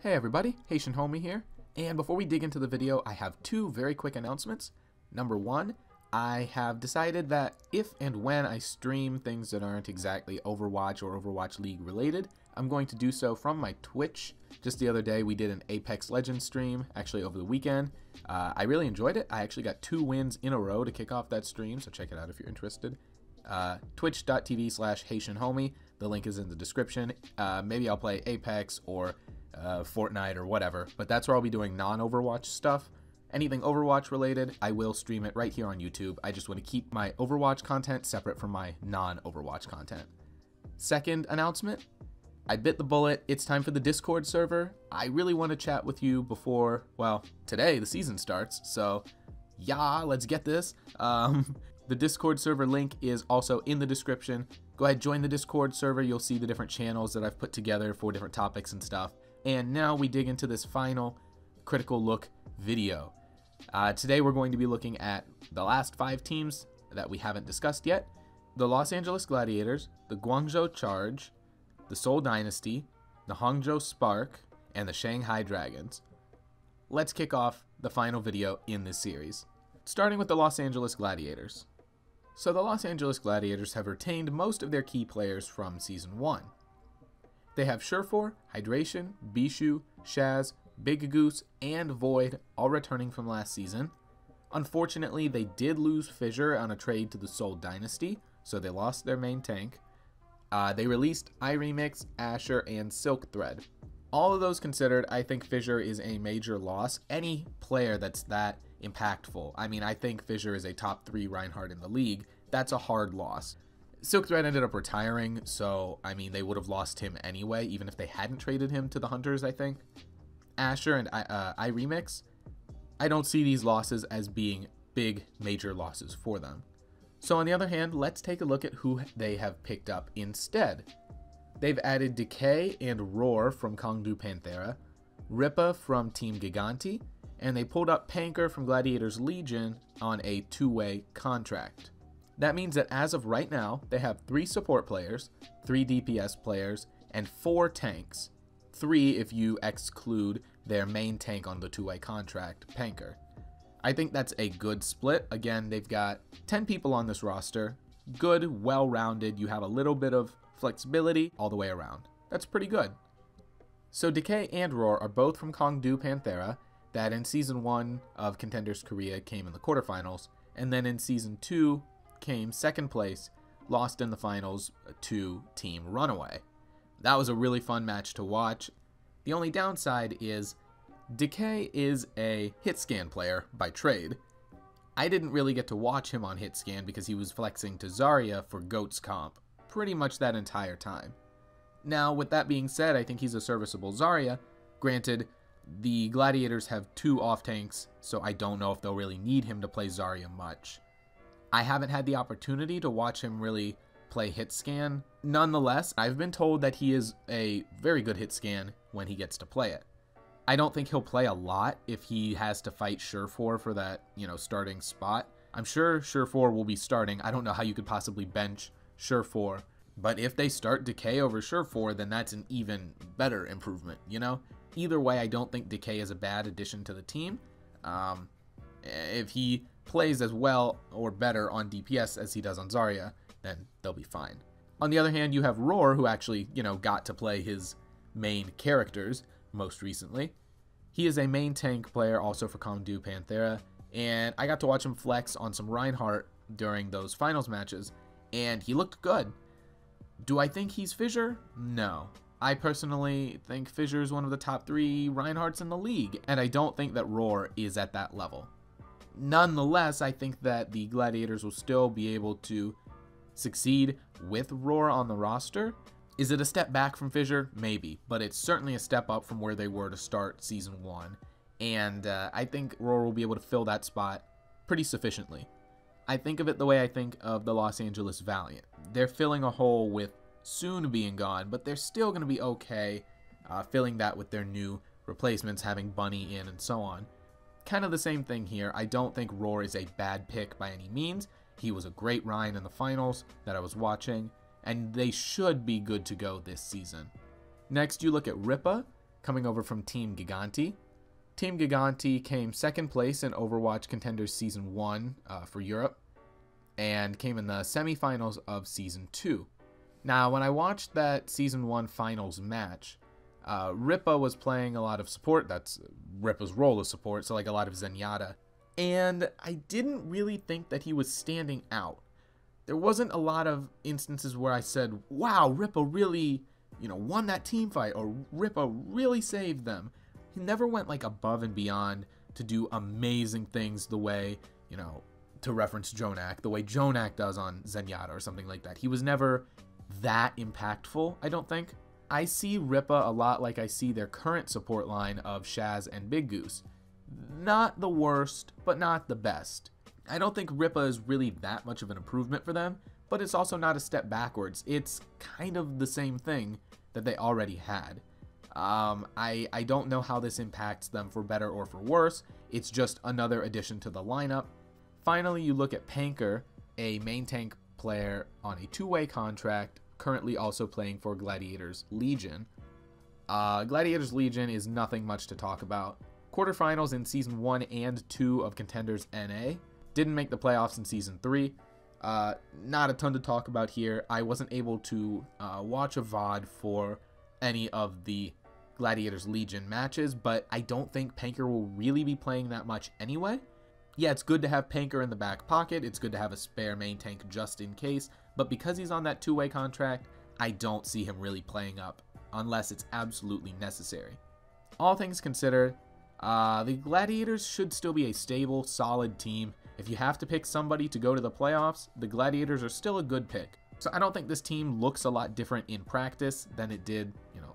Hey everybody, Haitian Homie here, and before we dig into the video, I have two very quick announcements. Number one, I have decided that if and when I stream things that aren't exactly Overwatch or Overwatch League related, I'm going to do so from my Twitch. Just the other day we did an Apex Legends stream, actually over the weekend. I really enjoyed it. I actually got 2 wins in a row to kick off that stream, so check it out if you're interested. Twitch.tv/HaitianHomie. The link is in the description. Maybe I'll play Apex or Fortnite or whatever, but that's where I'll be doing non-Overwatch stuff. Anything Overwatch related, I will stream it right here on YouTube. I just want to keep my Overwatch content separate from my non-Overwatch content. Second announcement, I bit the bullet. It's time for the Discord server. I really want to chat with you before, well, today the season starts, so yeah, let's get this. The Discord server link is also in the description. Go ahead, join the Discord server. You'll see the different channels that I've put together for different topics and stuff. And now we dig into this final critical look video. Today we're going to be looking at the last 5 teams that we haven't discussed yet. The Los Angeles Gladiators, the Guangzhou Charge, the Seoul Dynasty, the Hangzhou Spark, and the Shanghai Dragons. Let's kick off the final video in this series, starting with the Los Angeles Gladiators. So the Los Angeles Gladiators have retained most of their key players from Season 1. They have Surefour, Hydration, Bishu, Shaz, Big Goose, and Void all returning from last season. Unfortunately, they did lose Fissure on a trade to the Seoul Dynasty, so they lost their main tank. They released iRemix, Asher, and Silk Thread. All of those considered, I think Fissure is a major loss. Any player that's that impactful. I mean, I think Fissure is a top 3 Reinhardt in the league. That's a hard loss. Silk Thread ended up retiring, so, I mean, they would have lost him anyway, even if they hadn't traded him to the Hunters, I think. Asher and iRemix, I don't see these losses as being big, major losses for them. So on the other hand, let's take a look at who they have picked up instead. They've added Decay and Roar from Guangzhou Panthera, Ripa from Team Giganti, and they pulled up Panker from Gladiators Legion on a 2-way contract. That means that as of right now, they have 3 support players, 3 DPS players, and 4 tanks. 3 if you exclude their main tank on the 2-way contract, Panker. I think that's a good split. Again, they've got 10 people on this roster. Good, well-rounded. You have a little bit of flexibility all the way around. That's pretty good. So Decay and Roar are both from Guangzhou Panthera, that in Season 1 of Contenders Korea came in the quarterfinals, and then in Season 2 came second place, lost in the finals to Team Runaway. That was a really fun match to watch. The only downside is Decay is a hitscan player by trade. I didn't really get to watch him on hitscan because he was flexing to Zarya for GOATS comp pretty much that entire time. Now, with that being said, I think he's a serviceable Zarya. Granted, the Gladiators have 2 off tanks, so I don't know if they'll really need him to play Zarya much. I haven't had the opportunity to watch him really play hitscan. Nonetheless, I've been told that he is a very good hitscan when he gets to play it. I don't think he'll play a lot if he has to fight Surefour for that, starting spot. I'm sure Surefour will be starting. I don't know how you could possibly bench Surefour, but if they start Decay over Surefour, then that's an even better improvement, Either way, I don't think Decay is a bad addition to the team. If he plays as well or better on DPS as he does on Zarya, then they'll be fine. On the other hand, you have Roar, who actually, got to play his main characters most recently. He is a main tank player also for Guangzhou Panthera, and I got to watch him flex on some Reinhardt during those finals matches, and he looked good. Do I think he's Fissure? No. I personally think Fissure is one of the top 3 Reinhardts in the league, and I don't think that Roar is at that level. Nonetheless, I think that the Gladiators will still be able to succeed with Roar on the roster. Is it a step back from Fissure? Maybe, but it's certainly a step up from where they were to start Season 1, and I think Roar will be able to fill that spot pretty sufficiently. I think of it the way I think of the Los Angeles Valiant. They're filling a hole with Soon being gone, but they're still going to be okay filling that with their new replacements, having Bunny in and so on. Kind of the same thing here. I don't think Roar is a bad pick by any means. He was a great Ryan in the finals that I was watching, and they should be good to go this season. Next, you look at Ripa, coming over from Team Giganti. Team Giganti came second place in Overwatch Contenders Season 1 for Europe, and came in the semifinals of Season 2. Now, when I watched that Season 1 finals match, Ripa was playing a lot of support. That's Ripa's role as support, so like a lot of Zenyatta. And I didn't really think that he was standing out. There wasn't a lot of instances where I said, wow, Ripa really, won that team fight, or Ripa really saved them. He never went like above and beyond to do amazing things the way, to reference Jonak, the way Jonak does on Zenyatta or something like that. He was never that impactful, I don't think. I see Ripa a lot like I see their current support line of Shaz and Big Goose. Not the worst, but not the best. I don't think Ripa is really that much of an improvement for them, but it's also not a step backwards. It's kind of the same thing that they already had. I don't know how this impacts them for better or for worse. It's just another addition to the lineup. Finally, you look at Panker, a main tank player on a two-way contract, currently also playing for Gladiators Legion. Gladiators Legion is nothing much to talk about. Quarterfinals in Season 1 and 2 of Contenders NA. Didn't make the playoffs in Season 3. Not a ton to talk about here. I wasn't able to watch a VOD for any of the Gladiators Legion matches, but I don't think Panker will really be playing that much anyway. Yeah, it's good to have Panker in the back pocket. It's good to have a spare main tank just in case. But because he's on that two-way contract, I don't see him really playing up unless it's absolutely necessary. All things considered, the Gladiators should still be a stable, solid team. If you have to pick somebody to go to the playoffs, the Gladiators are still a good pick. So I don't think this team looks a lot different in practice than it did,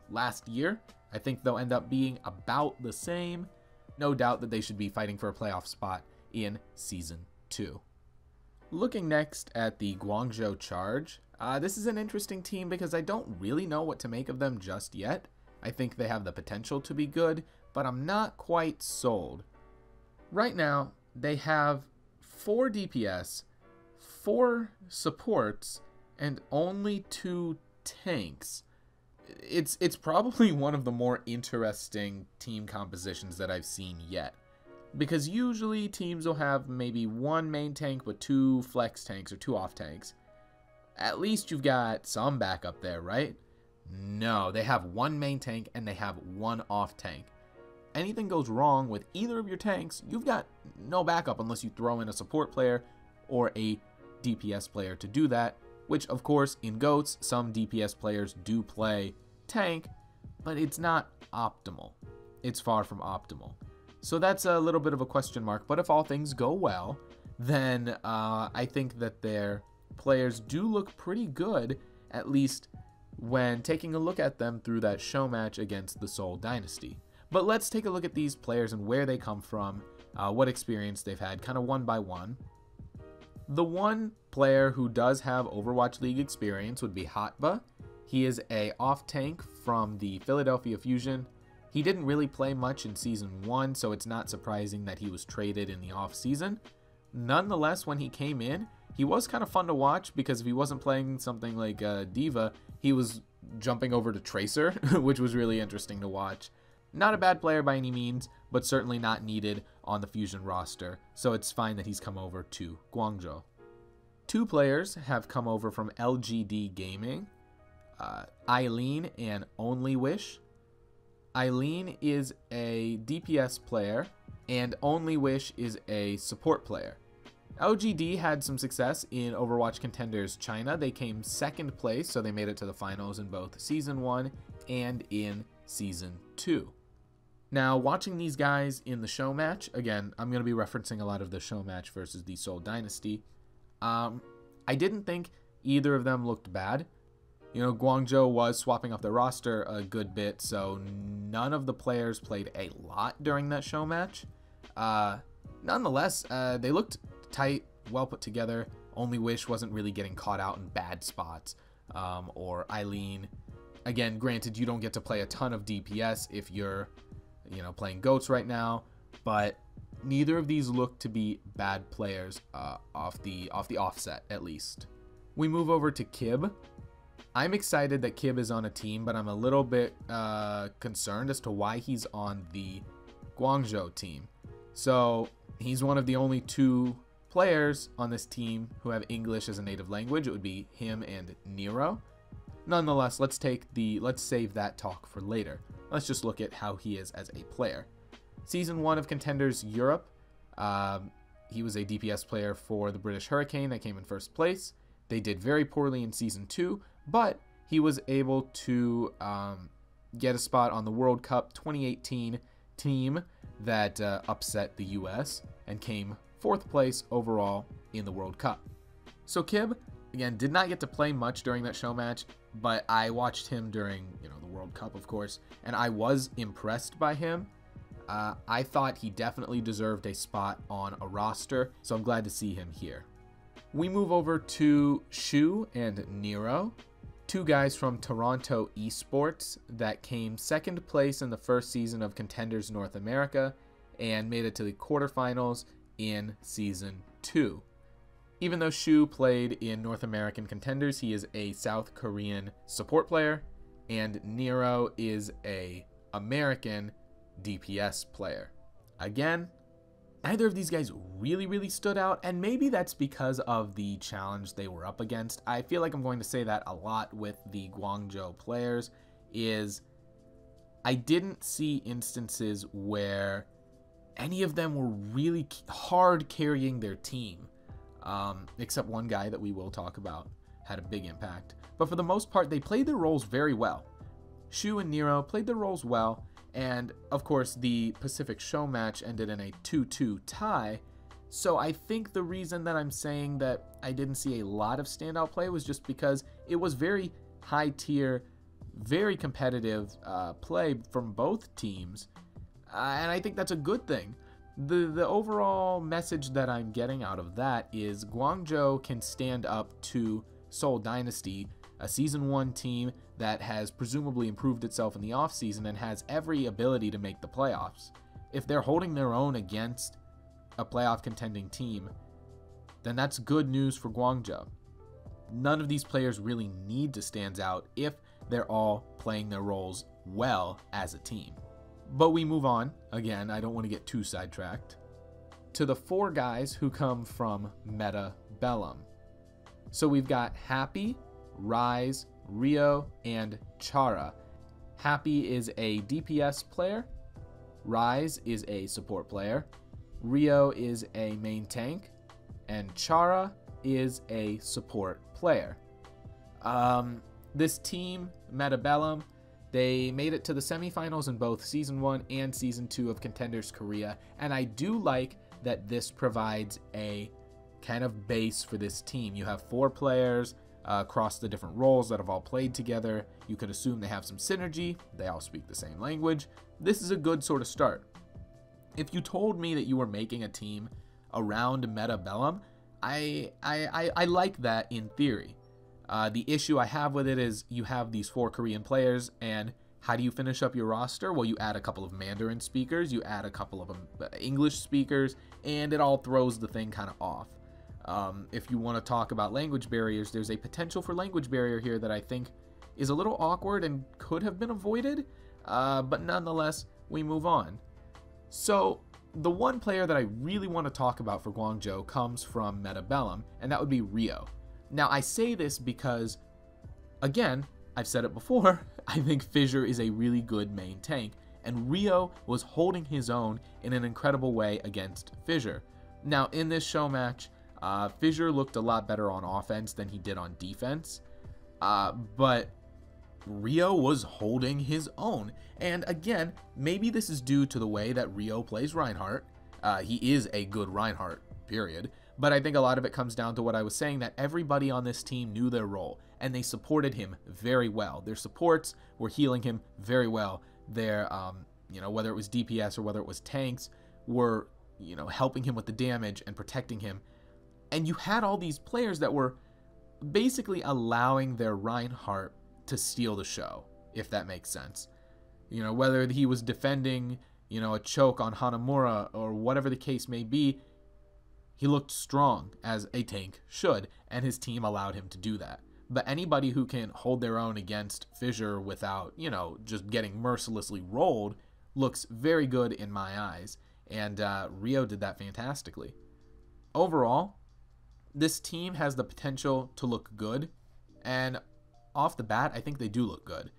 last year. I think they'll end up being about the same. No doubt that they should be fighting for a playoff spot in Season 2. Looking next at the Guangzhou Charge, this is an interesting team because I don't really know what to make of them just yet. I think they have the potential to be good, but I'm not quite sold. Right now, they have 4 DPS, 4 supports, and only 2 tanks. It's probably one of the more interesting team compositions that I've seen yet. Because usually teams will have maybe 1 main tank but 2 flex tanks or 2 off tanks. At least you've got some backup there, right? No, they have 1 main tank and they have 1 off tank. Anything goes wrong with either of your tanks, you've got no backup unless you throw in a support player or a DPS player to do that. Which, of course, in GOATS, some DPS players do play tank, but it's not optimal. It's far from optimal. So that's a little bit of a question mark, but if all things go well, then I think that their players do look pretty good, at least when taking a look at them through that show match against the Seoul Dynasty. But let's take a look at these players and where they come from, what experience they've had, kind of one by one. The one player who does have Overwatch League experience would be Hotba. He is a off tank from the Philadelphia Fusion. He didn't really play much in Season 1, so it's not surprising that he was traded in the off season. Nonetheless, when he came in, he was kind of fun to watch because if he wasn't playing something like Diva, he was jumping over to Tracer, which was really interesting to watch. Not a bad player by any means, but certainly not needed on the Fusion roster, so it's fine that he's come over to Guangzhou. 2 players have come over from LGD Gaming, Eileen and Only Wish. Eileen is a DPS player, and Only Wish is a support player. LGD had some success in Overwatch Contenders China. They came 2nd place, so they made it to the finals in both Season 1 and in Season 2. Now, watching these guys in the show match, again, I'm going to be referencing a lot of the show match versus the Seoul Dynasty. I didn't think either of them looked bad. Guangzhou was swapping off their roster a good bit, so none of the players played a lot during that show match. Nonetheless, they looked tight, well put together. Only Wish wasn't really getting caught out in bad spots. Or Eileen, again, granted, you don't get to play a ton of DPS if you're playing GOATS right now, but neither of these look to be bad players off the offset, at least. We move over to Kib. I'm excited that Kib is on a team, but I'm a little bit concerned as to why he's on the Guangzhou team. So he's one of the only 2 players on this team who have English as a native language. It would be him and Nero. Nonetheless, let's save that talk for later. Let's just look at how he is as a player. Season 1 of Contenders Europe, he was a DPS player for the British Hurricane that came in first place. They did very poorly in Season 2, but he was able to get a spot on the World Cup 2018 team that upset the US and came 4th place overall in the World Cup. So Kib, again, did not get to play much during that show match, but I watched him during, the World Cup, of course, and I was impressed by him. I thought he definitely deserved a spot on a roster, so I'm glad to see him here. We move over to Shu and Nero, 2 guys from Toronto Esports that came 2nd place in the first season of Contenders North America and made it to the quarterfinals in Season 2. Even though Shu played in North American Contenders, he is a South Korean support player, and Nero is a American DPS player. Again, neither of these guys really stood out, and maybe that's because of the challenge they were up against. I feel like I'm going to say that a lot with the Guangzhou players, is I didn't see instances where any of them were really hard carrying their team, except one guy that we will talk about had a big impact. But for the most part, they played their roles very well. Shu and Nero played their roles well, and of course the Pacific Show match ended in a 2-2 tie, so I think the reason that I'm saying that I didn't see a lot of standout play was just because it was very high tier, very competitive play from both teams, and I think that's a good thing. The overall message that I'm getting out of that is Guangzhou can stand up to Seoul Dynasty, a Season 1 team that has presumably improved itself in the offseason and has every ability to make the playoffs. If they're holding their own against a playoff contending team, then that's good news for Guangzhou. None of these players really need to stand out if they're all playing their roles well as a team. But we move on, again, I don't want to get too sidetracked, to the 4 guys who come from Meta Bellum. So we've got Happy, Rise, Rio, and Chara. Happy is a DPS player, Rise is a support player, Rio is a main tank, and Chara is a support player. This team, Meta Bellum, they made it to the semifinals in both Season 1 and Season 2 of Contenders Korea, and I do like that this provides a kind of base for this team. You have 4 players across the different roles that have all played together. You could assume they have some synergy. They all speak the same language. This is a good sort of start. If you told me that you were making a team around Meta Bellum, I like that in theory. The issue I have with it is you have these 4 Korean players, and how do you finish up your roster? Well, you add a couple of Mandarin speakers, you add a couple of English speakers, and it all throws the thing kind of off. If you want to talk about language barriers, there's a potential for language barrier here that I think is a little awkward and could have been avoided, but nonetheless, we move on. So the one player that I really want to talk about for Guangzhou comes from Meta Bellum, and that would be Rio. Now, I say this because, again, I've said it before, I think Fissure is a really good main tank, and Rio was holding his own in an incredible way against Fissure. Now, in this show match, Fissure looked a lot better on offense than he did on defense, but Rio was holding his own. And again, maybe this is due to the way that Rio plays Reinhardt. He is a good Reinhardt, period. But I think a lot of it comes down to what I was saying, that everybody on this team knew their role, and they supported him very well. Their supports were healing him very well. Their, whether it was DPS or whether it was tanks, were, helping him with the damage and protecting him. And you had all these players that were basically allowing their Reinhardt to steal the show, if that makes sense. Whether he was defending, a choke on Hanamura or whatever the case may be, he looked strong, as a tank should, and his team allowed him to do that. But anybody who can hold their own against Fissure without, just getting mercilessly rolled looks very good in my eyes. And Rio did that fantastically. Overall, this team has the potential to look good. And off the bat, I think they do look good.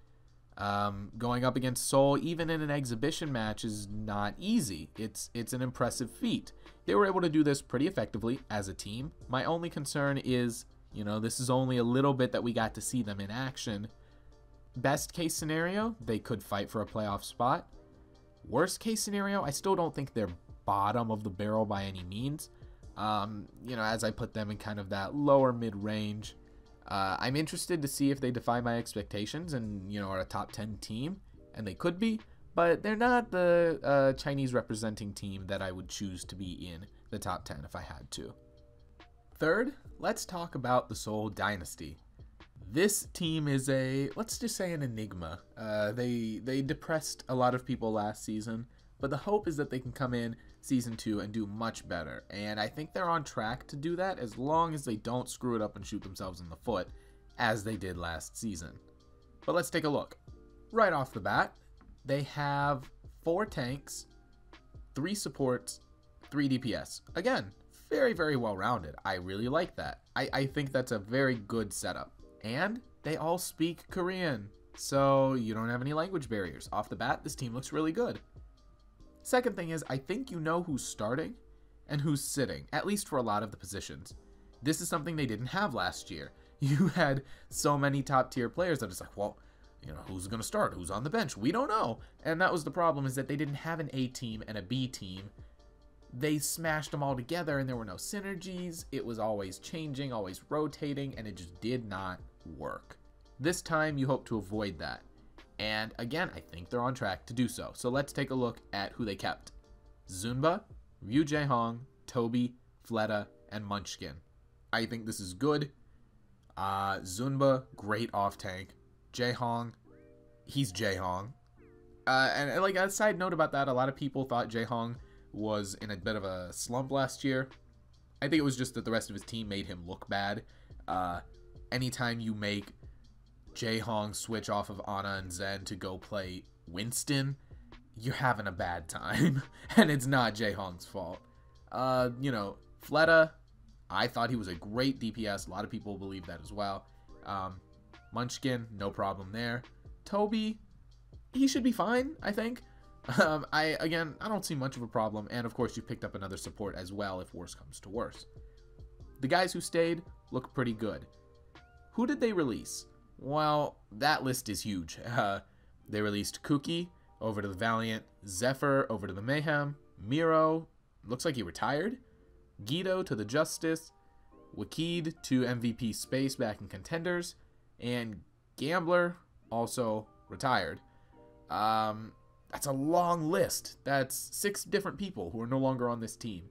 Going up against Seoul, even in an exhibition match, is not easy. It's an impressive feat. They were able to do this pretty effectively as a team. My only concern is, this is only a little bit that we got to see them in action. Best case scenario, they could fight for a playoff spot. Worst case scenario, I still don't think they're bottom of the barrel by any means. As I put them in kind of that lower mid-range. I'm interested to see if they defy my expectations and, are a top 10 team, and they could be, but they're not the Chinese representing team that I would choose to be in the top 10 if I had to. Third, let's talk about the Seoul Dynasty. This team is let's just say an enigma. They depressed a lot of people last season, but the hope is that they can come in Season 2 and do much better, and I think they're on track to do that as long as they don't screw it up and shoot themselves in the foot, as they did last season. But let's take a look. Right off the bat, they have 4 tanks, 3 supports, 3 DPS. Again, very, very well-rounded. I really like that. I think that's a very good setup. And they all speak Korean, so you don't have any language barriers. Off the bat, this team looks really good. Second thing is, I think you know who's starting and who's sitting, at least for a lot of the positions. This is something they didn't have last year. You had so many top-tier players that it's like, well, who's going to start? Who's on the bench? We don't know. And that was the problem, is that they didn't have an A team and a B team. They smashed them all together, and there were no synergies. It was always changing, always rotating, and it just did not work. This time, you hope to avoid that. And again, I think they're on track to do so. So let's take a look at who they kept. Zunba, Ryu Jaehong, Toby, Fleta, and Munchkin. I think this is good. Zunba, great off-tank. Jaehong, he's Jaehong. And like a side note about that, a lot of people thought Jaehong was in a bit of a slump last year. I think it was just that the rest of his team made him look bad. Anytime you make Jaehong switch off of Ana and Zen to go play Winston, you're having a bad time. And it's not Jaehong's fault. Fleta, I thought he was a great DPS. A lot of people believe that as well. Munchkin, no problem there. Toby, he should be fine, I think. I don't see much of a problem. And of course, you picked up another support as well if worse comes to worse. The guys who stayed look pretty good. Who did they release? Well, that list is huge. They released Kuki over to the Valiant, Zephyr over to the Mayhem, Miro, looks like he retired, Guido to the Justice, Wakid to MVP Space back in Contenders, and Gambler also retired. That's a long list. That's 6 different people who are no longer on this team.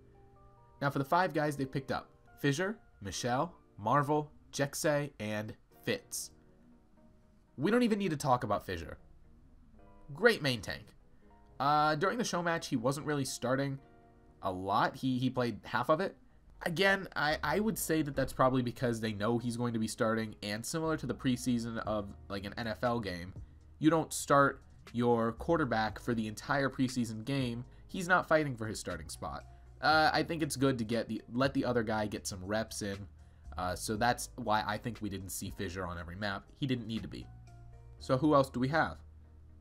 Now for the 5 guys they picked up: Fissure, Michelle, Marvel, Jexay, and Fitz. We don't even need to talk about Fissure. Great main tank. During the show match, he wasn't really starting a lot. He played half of it. Again, I would say that that's probably because they know he's going to be starting, and similar to the preseason of like an NFL game, you don't start your quarterback for the entire preseason game. He's not fighting for his starting spot. I think it's good to let the other guy get some reps in. So that's why I think we didn't see Fissure on every map. He didn't need to be. So who else do we have?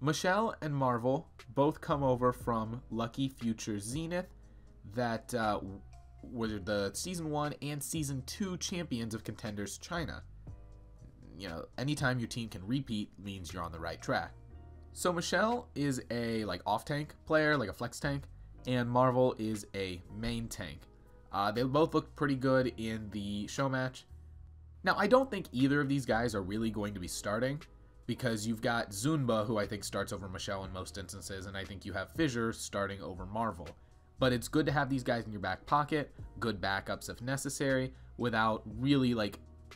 Michelle and Marvel both come over from Lucky Future Zenith that were the Season 1 and Season 2 champions of Contenders China. Anytime your team can repeat means you're on the right track. So Michelle is a off-tank player, like a flex tank, and Marvel is a main tank. They both looked pretty good in the show match. Now, I don't think either of these guys are really going to be starting, because you've got Zunba, who I think starts over Michelle in most instances, and I think you have Fissure starting over Marvel. But it's good to have these guys in your back pocket, good backups if necessary, without really,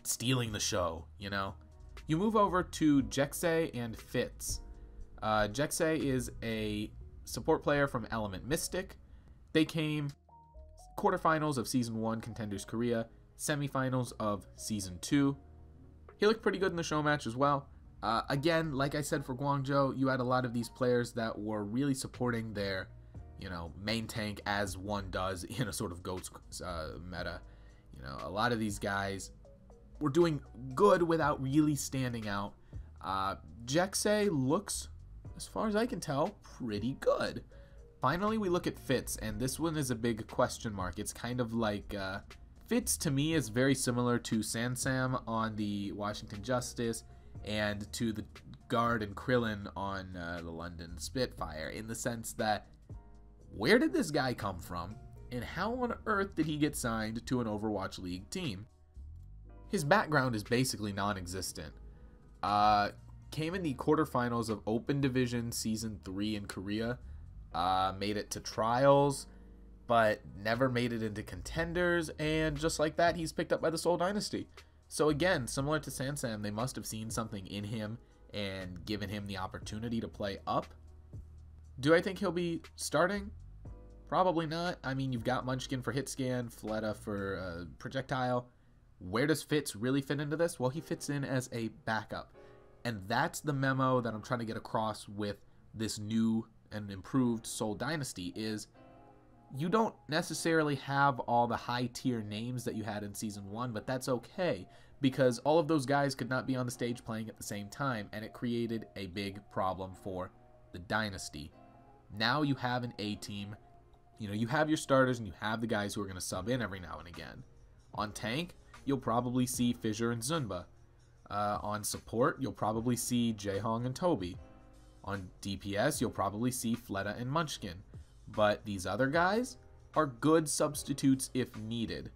stealing the show, You move over to Jexay and Fitz. Jexay is a support player from Element Mystic. They came quarterfinals of Season 1 Contenders Korea, semifinals of Season 2. He looked pretty good in the show match as well. Again, like I said for Guangzhou, you had a lot of these players that were really supporting their, main tank as one does in a sort of GOATS meta. A lot of these guys were doing good without really standing out. Jexay looks, as far as I can tell, pretty good. Finally, we look at Fitz, and this one is a big question mark. It's kind of like, Fitz to me is very similar to Sansam on the Washington Justice and to the Guard and Krillin on the London Spitfire, in the sense that, where did this guy come from, and how on earth did he get signed to an Overwatch League team? His background is basically non-existent. Came in the quarterfinals of Open Division Season 3 in Korea, made it to Trials, but never made it into Contenders, and just like that, he's picked up by the Seoul Dynasty. So again, similar to Sansam, they must have seen something in him and given him the opportunity to play up. Do I think he'll be starting? Probably not. I mean, you've got Munchkin for hit scan, Fleta for projectile. Where does Fitz really fit into this? Well, he fits in as a backup. And that's the memo that I'm trying to get across with this new and improved Seoul Dynasty, is you don't necessarily have all the high tier names that you had in Season 1, but that's okay, because all of those guys could not be on the stage playing at the same time, and it created a big problem for the Dynasty. Now you have an A team. You have your starters and you have the guys who are going to sub in every now and again. On tank, you'll probably see Fissure and Zunba. On support, you'll probably see Jaehong and Toby. On DPS, you'll probably see Fleta and Munchkin. But these other guys are good substitutes if needed.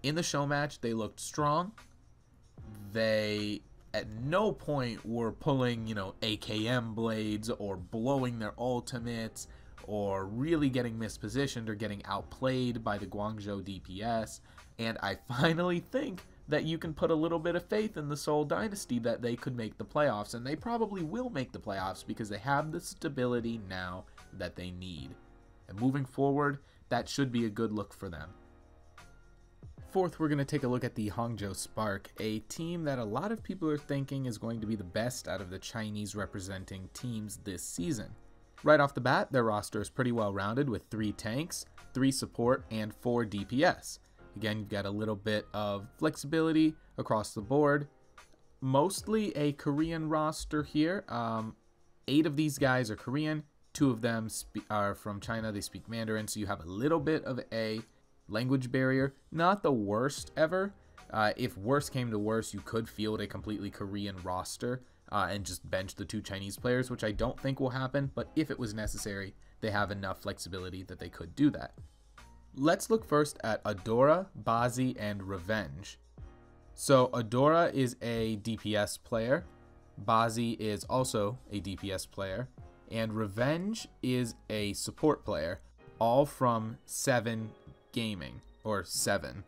In the show match, they looked strong. They at no point were pulling, AKM blades or blowing their ultimates or really getting mispositioned or getting outplayed by the Guangzhou DPS. And I finally think that you can put a little bit of faith in the Seoul Dynasty that they could make the playoffs, and they probably will make the playoffs because they have the stability now that they need. And moving forward, that should be a good look for them. Fourth, we're going to take a look at the Hangzhou Spark, a team that a lot of people are thinking is going to be the best out of the Chinese representing teams this season. Right off the bat, their roster is pretty well rounded with 3 tanks, 3 support, and 4 DPS. Again, you've got a little bit of flexibility across the board. Mostly a Korean roster here. 8 of these guys are Korean. 2 of them are from China. They speak Mandarin, so you have a little bit of a language barrier. Not the worst ever. If worse came to worse, you could field a completely Korean roster and just bench the 2 Chinese players, which I don't think will happen, but if it was necessary, they have enough flexibility that they could do that. Let's look first at Adora, Bazi, and Revenge. So Adora is a DPS player, Bazi is also a DPS player, and Revenge is a support player, all from 7 Gaming, or 7.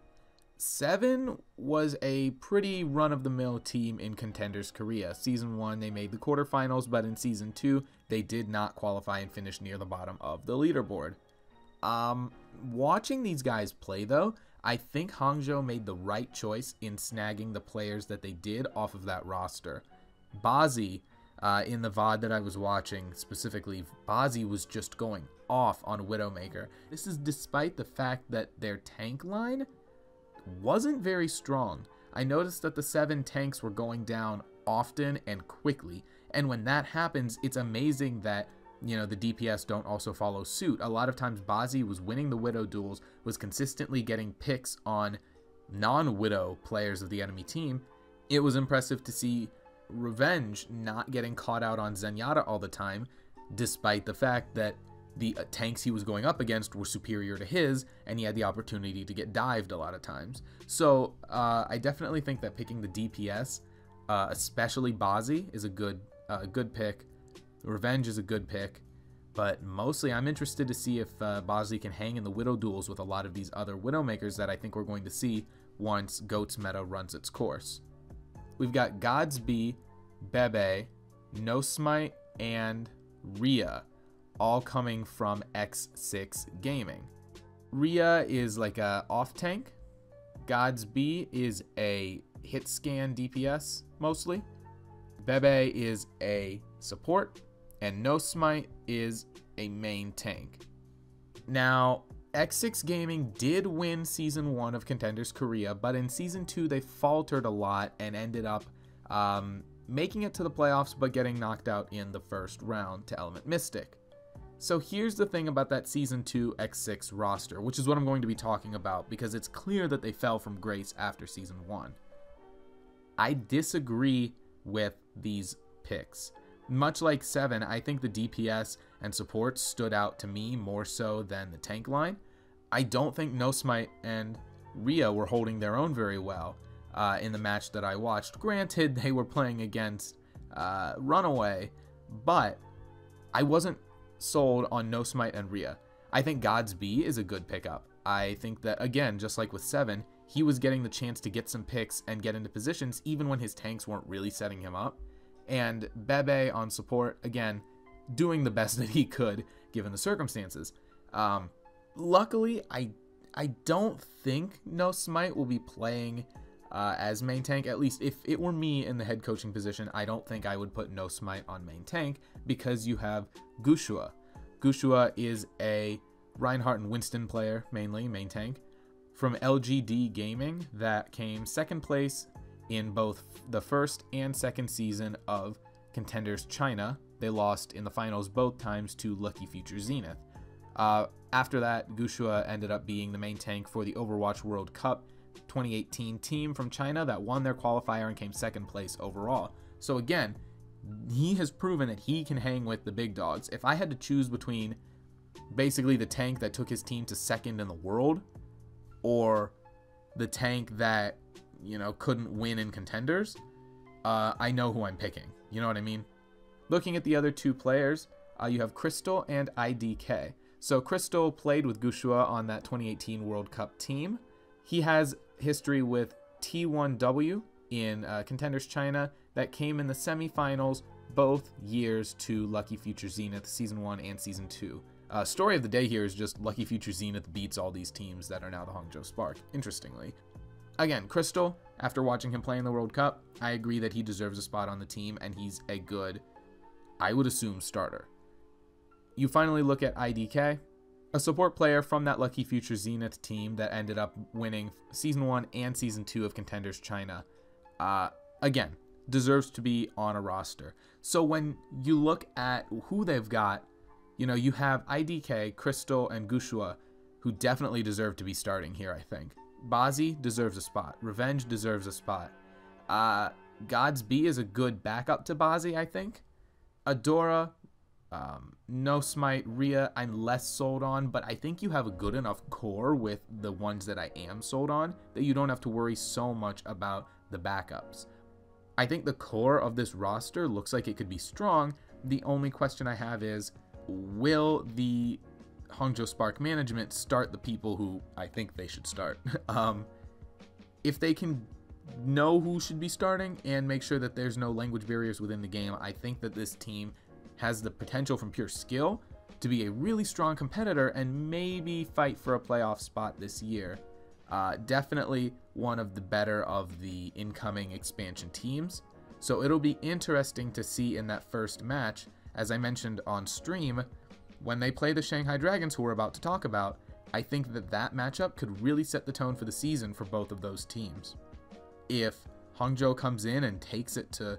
7 was a pretty run-of-the-mill team in Contenders Korea. Season 1, they made the quarterfinals, but in Season 2, they did not qualify and finish near the bottom of the leaderboard. Watching these guys play, though, I think Hangzhou made the right choice in snagging the players that they did off of that roster. Bazi, in the VOD that I was watching specifically, Bazi was just going off on Widowmaker. This is despite the fact that their tank line wasn't very strong. I noticed that the 7 tanks were going down often and quickly, and when that happens, it's amazing that the DPS don't also follow suit. A lot of times Bazi was winning the Widow duels, was consistently getting picks on non-Widow players of the enemy team. It was impressive to see Revenge not getting caught out on Zenyatta all the time, despite the fact that the tanks he was going up against were superior to his, and he had the opportunity to get dived a lot of times. So I definitely think that picking the DPS, especially Bazi, is a good pick. Revenge is a good pick, but mostly I'm interested to see if Bazi can hang in the Widow duels with a lot of these other Widowmakers that I think we're going to see once GOATS meta runs its course. We've got Godsby, Bebe, No Smite, and Rhea, all coming from X6 Gaming. Rhea is like a off tank. Godsby is a hit scan DPS mostly. Bebe is a support, and No Smite is a main tank. Now, X6 Gaming did win Season 1 of Contenders Korea, but in Season 2 they faltered a lot and ended up making it to the playoffs but getting knocked out in the first round to Element Mystic. So here's the thing about that Season 2 X6 roster, which is what I'm going to be talking about because it's clear that they fell from grace after Season 1. I disagree with these picks. Much like 7, I think the DPS and support stood out to me more so than the tank line. I don't think No Smite and Rhea were holding their own very well in the match that I watched. Granted, they were playing against Runaway, but I wasn't sold on No Smite and Rhea. I think God's B is a good pickup. I think that, again, just like with 7, he was getting the chance to get some picks and get into positions even when his tanks weren't really setting him up. And Bebe on support, again, doing the best that he could given the circumstances. Luckily, I don't think No Smite will be playing as main tank. At least if it were me in the head coaching position, I don't think I would put No Smite on main tank because you have Gushua. Gushua is a Reinhardt and Winston player, mainly main tank, from LGD Gaming that came second place in both the first and second season of Contenders China. They lost in the finals both times to Lucky Future Zenith. After that, Gushua ended up being the main tank for the Overwatch World Cup 2018 team from China that won their qualifier and came second place overall. So again, he has proven that he can hang with the big dogs. If I had to choose between basically the tank that took his team to second in the world or the tank that, you know, couldn't win in Contenders, I know who I'm picking. You know what I mean? Looking at the other two players, you have Crystal and IDK. So Crystal played with Gushua on that 2018 World Cup team. He has history with T1W in Contenders China that came in the semifinals both years to Lucky Future Zenith Season 1 and Season 2. Story of the day here is just Lucky Future Zenith beats all these teams that are now the Hangzhou Spark, interestingly. Again, Crystal, after watching him play in the World Cup, I agree that he deserves a spot on the team and he's a good, I would assume, starter. You finally look at IDK, a support player from that Lucky Future Zenith team that ended up winning Season 1 and Season 2 of Contenders China. Again, deserves to be on a roster. So when you look at who they've got, you know, you have IDK, Crystal, and Gushua, who definitely deserve to be starting here, I think. Bazi deserves a spot. Revenge deserves a spot. God's B is a good backup to Bazi, I think. Adora, No Smite, Rhea, I'm less sold on, but I think you have a good enough core with the ones that I am sold on that you don't have to worry so much about the backups. I think the core of this roster looks like it could be strong. The only question I have is, will the Hangzhou Spark management start the people who I think they should start? If they can know who should be starting and make sure that there's no language barriers within the game, I think that this team has the potential from pure skill to be a really strong competitor and maybe fight for a playoff spot this year. Definitely one of the better of the incoming expansion teams. So it'll be interesting to see in that first match, as I mentioned on stream, when they play the Shanghai Dragons, who we're about to talk about. I think that that matchup could really set the tone for the season for both of those teams. If Hangzhou comes in and takes it to,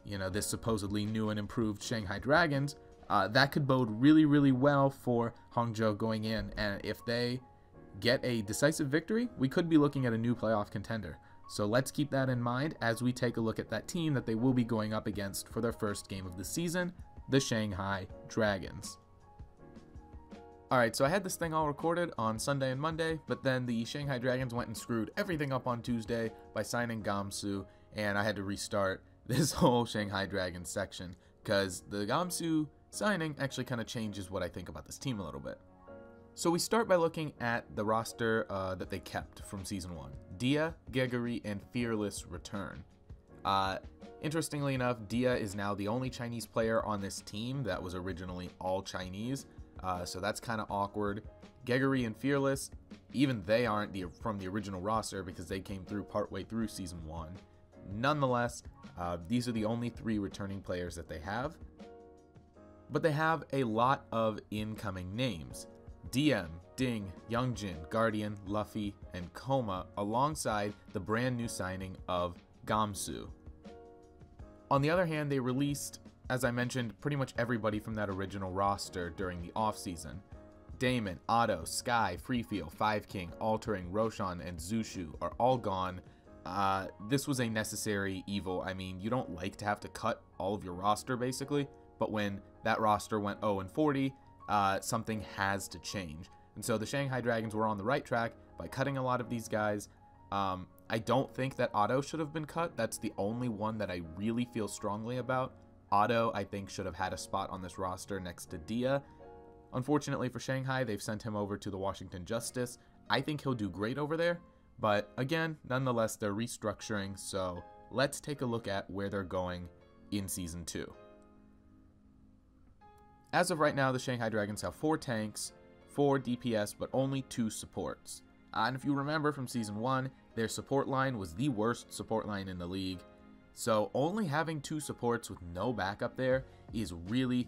you know, this supposedly new and improved Shanghai Dragons, that could bode really, really well for Hangzhou going in. And if they get a decisive victory, we could be looking at a new playoff contender. So let's keep that in mind as we take a look at that team that they will be going up against for their first game of the season, the Shanghai Dragons. Alright, so I had this thing all recorded on Sunday and Monday, but then the Shanghai Dragons went and screwed everything up on Tuesday by signing Guangzhou, and I had to restart this whole Shanghai Dragons section, because the Guangzhou signing actually kind of changes what I think about this team a little bit. So we start by looking at the roster that they kept from Season 1. Dia, Geguri, and Fearless return. Interestingly enough, Dia is now the only Chinese player on this team that was originally all Chinese. so that's kind of awkward. Geggery and Fearless, even they aren't from the original roster because they came through partway through Season 1. Nonetheless, these are the only 3 returning players that they have. But they have a lot of incoming names. DM, Ding, Youngjin, Guardian, Luffy, and Coma, alongside the brand new signing of Guangzhou. On the other hand, they released, as I mentioned, pretty much everybody from that original roster during the offseason. Damon, Otto, Sky, Freefeel, Five King, Altering, Roshan, and Zushu are all gone. This was a necessary evil. I mean, you don't like to have to cut all of your roster, basically, but when that roster went 0-40, something has to change. And so the Shanghai Dragons were on the right track by cutting a lot of these guys. I don't think that Otto should have been cut. That's the only one that I really feel strongly about. Otto, I think, should have had a spot on this roster next to Dia. Unfortunately for Shanghai, they've sent him over to the Washington Justice. I think he'll do great over there. But again, nonetheless, they're restructuring. So let's take a look at where they're going in Season 2. As of right now, the Shanghai Dragons have 4 tanks, 4 DPS, but only 2 supports. And if you remember from Season 1, their support line was the worst support line in the league. So only having 2 supports with no backup there is really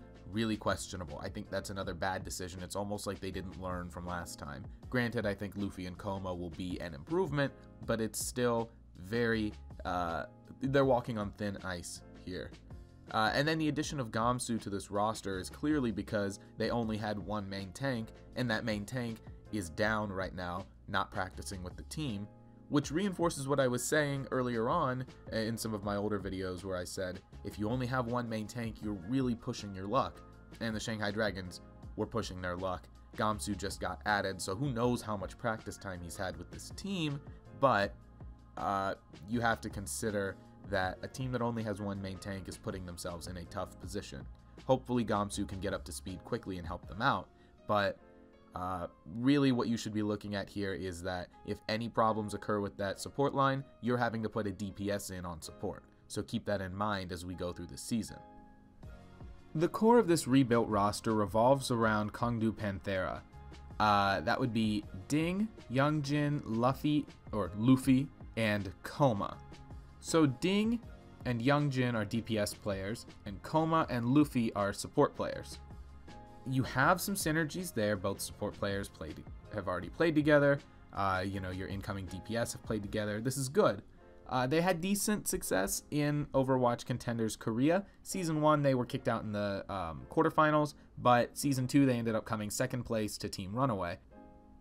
questionable. I think that's another bad decision. It's almost like they didn't learn from last time. Granted, I think Luffy and Coma will be an improvement, but it's still very, they're walking on thin ice here. And then the addition of Guangzhou to this roster is clearly because they only had 1 main tank, and that main tank is down right now, not practicing with the team, which reinforces what I was saying earlier on in some of my older videos where I said, if you only have 1 main tank, you're really pushing your luck. And the Shanghai Dragons were pushing their luck. Guangzhou just got added, so who knows how much practice time he's had with this team, but you have to consider that a team that only has 1 main tank is putting themselves in a tough position. Hopefully Guangzhou can get up to speed quickly and help them out, but really what you should be looking at here is that if any problems occur with that support line, you're having to put a DPS in on support. So keep that in mind as we go through this season. The core of this rebuilt roster revolves around Chengdu Panthera. That would be Ding, Youngjin, Luffy, and Coma. So Ding and Youngjin are DPS players, and Coma and Luffy are support players. You have some synergies there. Both support players have already played together. Your incoming DPS have played together. This is good. They had decent success in Overwatch Contenders Korea. Season 1, they were kicked out in the quarterfinals, but Season 2, they ended up coming 2nd place to Team Runaway.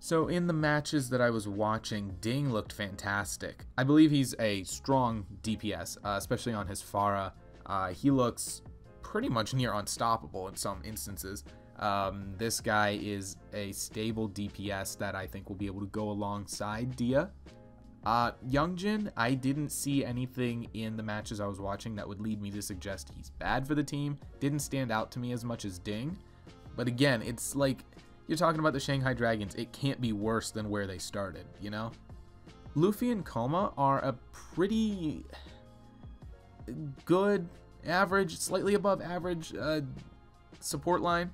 So in the matches that I was watching, Ding looked fantastic. I believe he's a strong DPS, especially on his Pharah. He looks pretty much near unstoppable in some instances. This guy is a stable DPS that I think will be able to go alongside Dia. Youngjin, I didn't see anything in the matches I was watching that would lead me to suggest he's bad for the team. Didn't stand out to me as much as Ding. But again, it's like, you're talking about the Shanghai Dragons. It can't be worse than where they started, you know? Luffy and Coma are a pretty good, average, slightly above average support line.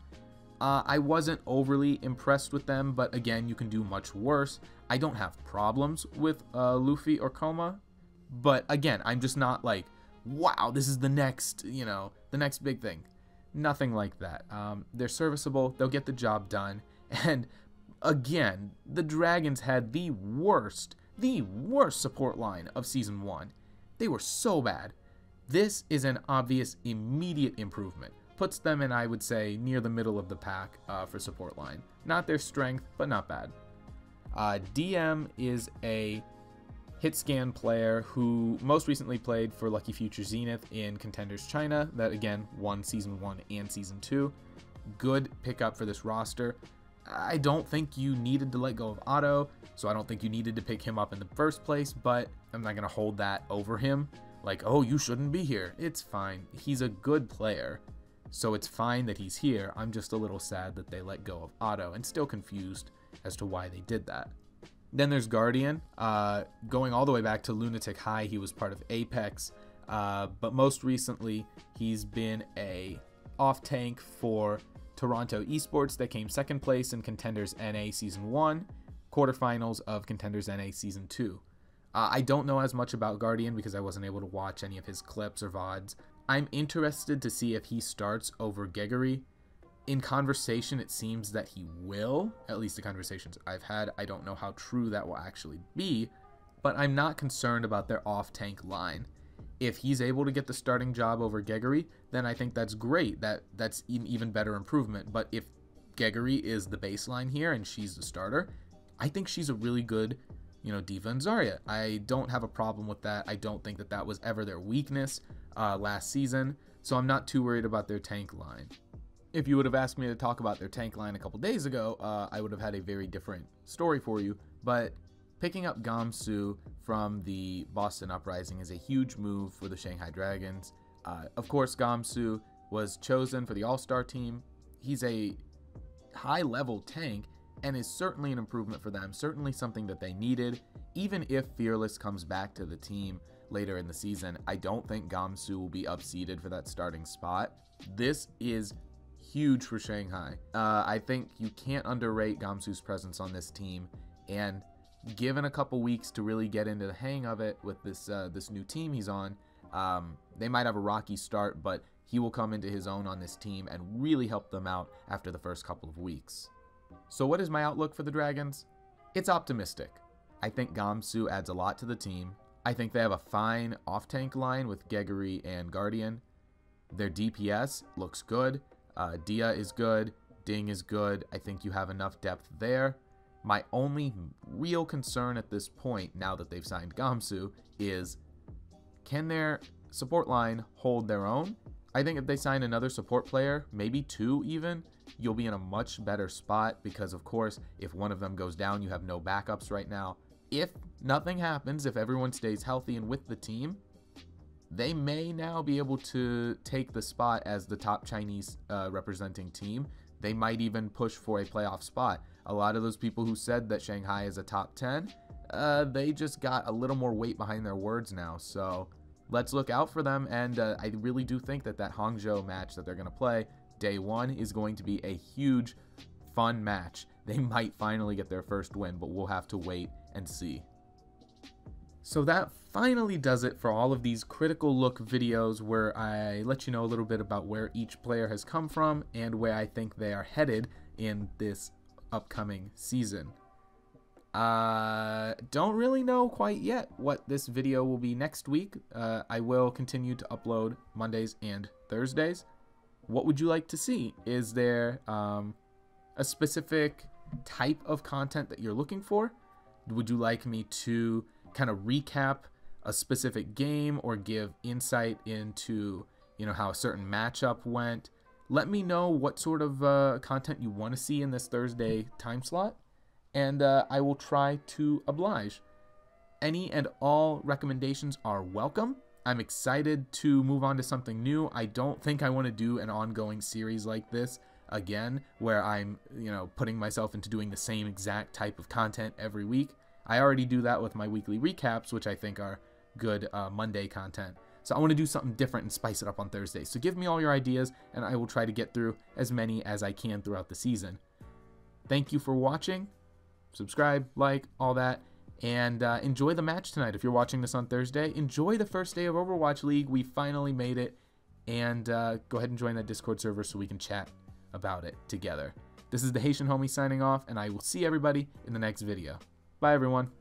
I wasn't overly impressed with them, but again, you can do much worse. I don't have problems with Luffy or Coma, but again, I'm just not like, wow, this is the next, the next big thing. Nothing like that. They're serviceable, they'll get the job done, and again, the Dragons had the worst support line of Season 1. They were so bad. This is an obvious, immediate improvement. Puts them in, I would say, near the middle of the pack for support line. Not their strength, but not bad. DM is a hit scan player who most recently played for Lucky Future Zenith in Contenders China, that again won Season 1 and Season 2. Good pickup for this roster. I don't think you needed to let go of Otto, so I don't think you needed to pick him up in the first place, but I'm not going to hold that over him. Like, oh, you shouldn't be here. It's fine. He's a good player, so it's fine that he's here. I'm just a little sad that they let go of Otto and still confused as to why they did that. Then there's Guardian, going all the way back to Lunatic High. He was part of Apex, but most recently he's been a off tank for Toronto Esports that came second place in Contenders NA Season 1, quarterfinals of Contenders NA Season 2. I don't know as much about Guardian because I wasn't able to watch any of his clips or VODs. I'm interested to see if he starts over Gregory. In conversation, it seems that he will, at least the conversations I've had. I don't know how true that will actually be, but I'm not concerned about their off-tank line. If he's able to get the starting job over Gregory, then I think that's great. That's an even better improvement. But if Gregory is the baseline here and she's the starter, I think she's a really good, Diva and Zarya. I don't have a problem with that. I don't think that was ever their weakness last season, so I'm not too worried about their tank line. If you would have asked me to talk about their tank line a couple days ago, I would have had a very different story for you, but picking up Guangzhou from the Boston Uprising is a huge move for the Shanghai Dragons. Of course, Guangzhou was chosen for the All-Star team. He's a high-level tank and is certainly an improvement for them, certainly something that they needed. Even if Fearless comes back to the team later in the season, I don't think Guangzhou will be upseeded for that starting spot. This is huge for Shanghai. I think you can't underrate Guangzhou's presence on this team, and given a couple weeks to really get into the hang of it with this new team he's on, they might have a rocky start, but he will come into his own on this team and really help them out after the first couple of weeks. So what is my outlook for the Dragons? It's optimistic. I think Guangzhou adds a lot to the team. I think they have a fine off-tank line with Gregory and Guardian. Their DPS looks good. Dia is good. Ding is good. I think you have enough depth there. My only real concern at this point, now that they've signed Guangzhou, is can their support line hold their own? I think if they sign another support player, maybe two even, you'll be in a much better spot because, of course, if one of them goes down, you have no backups right now. If nothing happens, if everyone stays healthy and with the team, they may now be able to take the spot as the top Chinese representing team. They might even push for a playoff spot. A lot of those people who said that Shanghai is a top 10, they just got a little more weight behind their words now. So let's look out for them. And I really do think that Hangzhou match that they're going to play day one is going to be a huge, fun match. They might finally get their first win, but we'll have to wait and see. So that finally does it for all of these critical look videos where I let you know a little bit about where each player has come from and where I think they are headed in this upcoming season. Don't really know quite yet what this video will be next week. I will continue to upload Mondays and Thursdays. What would you like to see? Is there a specific type of content that you're looking for? Would you like me to kind of recap a specific game or give insight into, how a certain matchup went? Let me know what sort of content you want to see in this Thursday time slot, and I will try to oblige. Any and all recommendations are welcome. I'm excited to move on to something new. I don't think I want to do an ongoing series like this again, where I'm, putting myself into doing the same exact type of content every week. I already do that with my weekly recaps, which I think are good Monday content. So I want to do something different and spice it up on Thursday. So give me all your ideas, and I will try to get through as many as I can throughout the season. Thank you for watching. Subscribe, like, all that. And enjoy the match tonight. If you're watching this on Thursday, enjoy the first day of Overwatch League. We finally made it. And go ahead and join that Discord server so we can chat about it together. This is the Haitian Homie signing off, and I will see everybody in the next video. Bye, everyone.